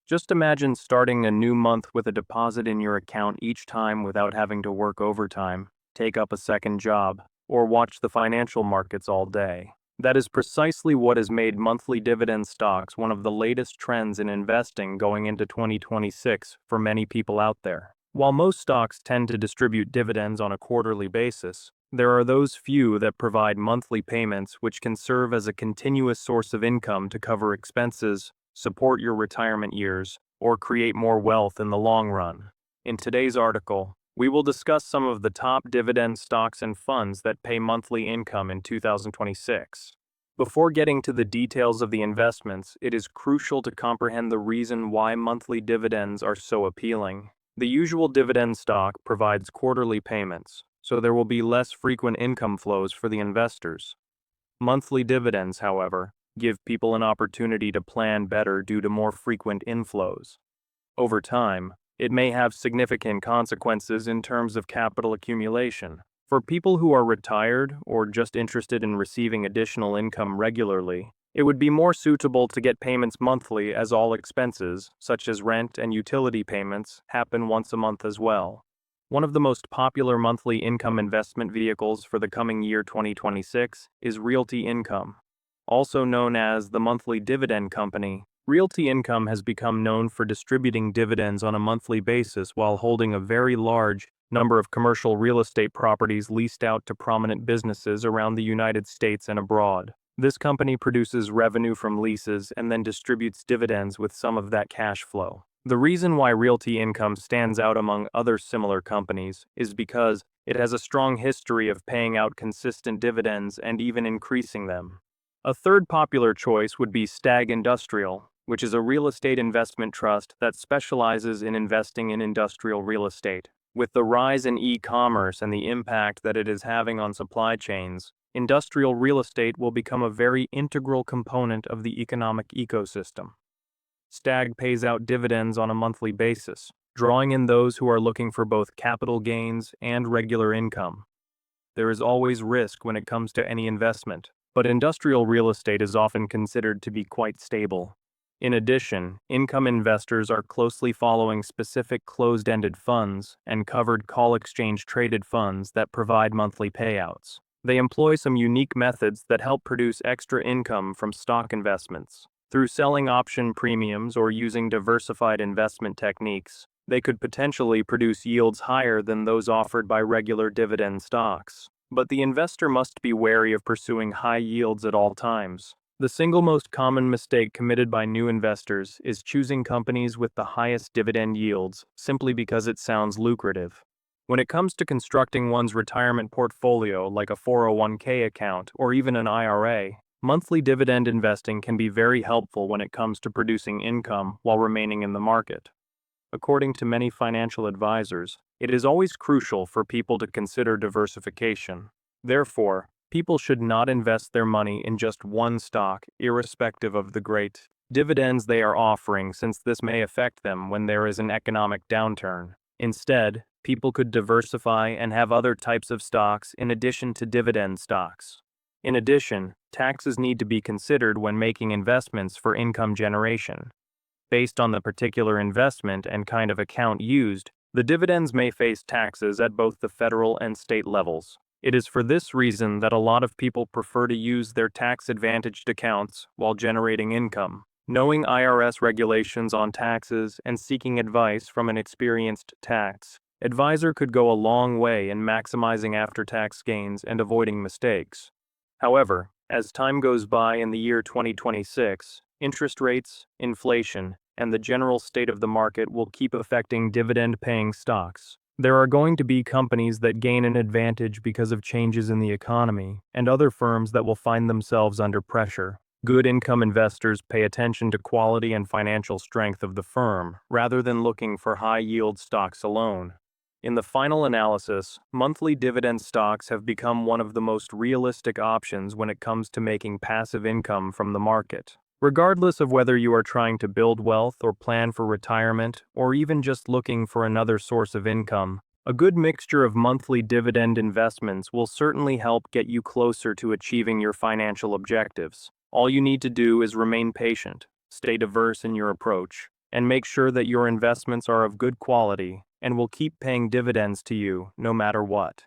Just imagine starting a new month with a deposit in your account each time without having to work overtime, take up a second job, or watch the financial markets all day. That is precisely what has made monthly dividend stocks one of the latest trends in investing going into 2026 for many people out there. While most stocks tend to distribute dividends on a quarterly basis, there are those few that provide monthly payments which can serve as a continuous source of income to cover expenses, support your retirement years, or create more wealth in the long run. In today's article, we will discuss some of the top dividend stocks and funds that pay monthly income in 2026. Before getting to the details of the investments, it is crucial to comprehend the reason why monthly dividends are so appealing. The usual dividend stock provides quarterly payments, so there will be less frequent income flows for the investors. Monthly dividends, however, give people an opportunity to plan better due to more frequent inflows. Over time, it may have significant consequences in terms of capital accumulation. For people who are retired or just interested in receiving additional income regularly, it would be more suitable to get payments monthly, as all expenses, such as rent and utility payments, happen once a month as well. One of the most popular monthly income investment vehicles for the coming year 2026 is Realty Income. Also known as the monthly dividend company, Realty Income has become known for distributing dividends on a monthly basis while holding a very large number of commercial real estate properties leased out to prominent businesses around the United States and abroad. This company produces revenue from leases and then distributes dividends with some of that cash flow. The reason why Realty Income stands out among other similar companies is because it has a strong history of paying out consistent dividends and even increasing them. A third popular choice would be Stag Industrial, which is a real estate investment trust that specializes in investing in industrial real estate. With the rise in e-commerce and the impact that it is having on supply chains, industrial real estate will become a very integral component of the economic ecosystem. Stag pays out dividends on a monthly basis, drawing in those who are looking for both capital gains and regular income. There is always risk when it comes to any investment, but industrial real estate is often considered to be quite stable. In addition, income investors are closely following specific closed-ended funds and covered call exchange-traded funds that provide monthly payouts. They employ some unique methods that help produce extra income from stock investments. Through selling option premiums or using diversified investment techniques, they could potentially produce yields higher than those offered by regular dividend stocks. But the investor must be wary of pursuing high yields at all times. The single most common mistake committed by new investors is choosing companies with the highest dividend yields simply because it sounds lucrative. When it comes to constructing one's retirement portfolio, like a 401k account or even an IRA, monthly dividend investing can be very helpful when it comes to producing income while remaining in the market. According to many financial advisors, it is always crucial for people to consider diversification. Therefore, people should not invest their money in just one stock, irrespective of the great dividends they are offering, since this may affect them when there is an economic downturn. Instead, people could diversify and have other types of stocks in addition to dividend stocks. In addition, taxes need to be considered when making investments for income generation. Based on the particular investment and kind of account used, the dividends may face taxes at both the federal and state levels. It is for this reason that a lot of people prefer to use their tax-advantaged accounts while generating income. Knowing IRS regulations on taxes and seeking advice from an experienced tax advisor could go a long way in maximizing after-tax gains and avoiding mistakes. However, as time goes by in the year 2026, interest rates, inflation, and the general state of the market will keep affecting dividend-paying stocks. There are going to be companies that gain an advantage because of changes in the economy, and other firms that will find themselves under pressure. Good income investors pay attention to quality and financial strength of the firm, rather than looking for high-yield stocks alone. In the final analysis, monthly dividend stocks have become one of the most realistic options when it comes to making passive income from the market. Regardless of whether you are trying to build wealth or plan for retirement, or even just looking for another source of income, a good mixture of monthly dividend investments will certainly help get you closer to achieving your financial objectives. All you need to do is remain patient, stay diverse in your approach, and make sure that your investments are of good quality and will keep paying dividends to you no matter what.